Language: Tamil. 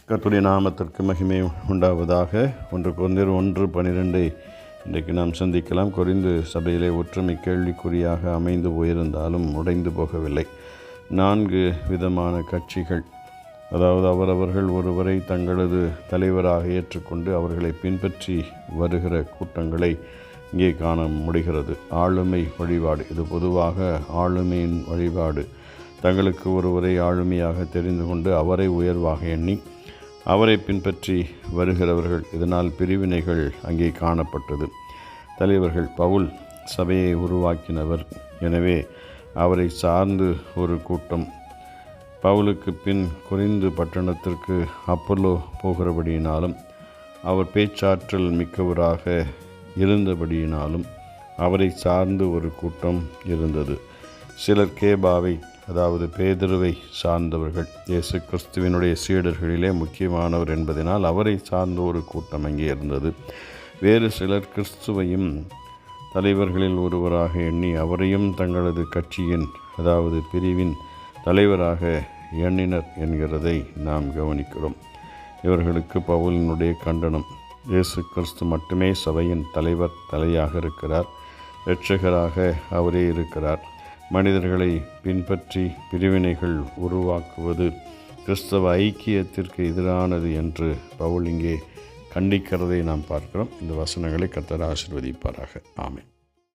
கர்த்தருடைய நாமத்திற்கு மகிமை உண்டாவதாக. 1 கொரிந்தியர் 1:12 இன்றைக்கு நாம் சந்திக்கலாம். கொரிந்து சபையிலே ஒற்றுமை கேள்விக்குறியாக அமைந்து போயிருந்தாலும் உடைந்து போகவில்லை. 4 விதமான கட்சிகள், அதாவது அவரவர்கள் ஒருவரை தங்களது தலைவராக ஏற்றுக்கொண்டு அவர்களை பின்பற்றி வருகிற கூட்டங்களை இங்கே காண முடிகிறது. ஆளுமை வழிபாடு, இது பொதுவாக ஆளுமையின் வழிபாடு. தங்களுக்கு ஒருவரை ஆளுமையாக தெரிந்து கொண்டு அவரை உயர்வாக எண்ணி அவரை பின்பற்றி வருகிறவர்கள். இதனால் பிரிவினைகள் அங்கே காணப்பட்டது. தலைவர்கள், பவுல் சபையை உருவாக்கினவர், எனவே அவரை சார்ந்து ஒரு கூட்டம். பவுலுக்கு பின் கொரிந்து பட்டணத்திற்கு அப்போலோ போகிறபடியினாலும் அவர் பேச்சாற்றல் மிக்கவராக இருந்தபடியினாலும் அவரை சார்ந்து ஒரு கூட்டம் இருந்தது. சிலர் கேபாவை, அதாவது பேதுருவை சார்ந்தவர்கள், இயேசு கிறிஸ்துவினுடைய சீடர்களிலே முக்கியமானவர் என்பதனால் அவரை சார்ந்த ஒரு கூட்டம் அங்கே இருந்தது. வேறு சிலர் கிறிஸ்துவையும் தலைவர்களில் ஒருவராக எண்ணி அவரையும் தங்களது கட்சியின், அதாவது பிரிவின் தலைவராக எண்ணினர் என்கிறதை நாம் கவனிக்கிறோம். இவர்களுக்கு பவுலினுடைய கண்டனம். இயேசு கிறிஸ்து மட்டுமே சபையின் தலையாக இருக்கிறார். இரட்சகராக அவரே இருக்கிறார். மனிதர்களை பின்பற்றி பிரிவினைகள் உருவாக்குவது கிறிஸ்தவ ஐக்கியத்திற்கு எதிரானது என்று பவுல் இங்கே கண்டிக்கிறதை நாம் பார்க்கிறோம். இந்த வசனங்களை கர்த்தர் ஆசீர்வதிப்பாராக. ஆமென்.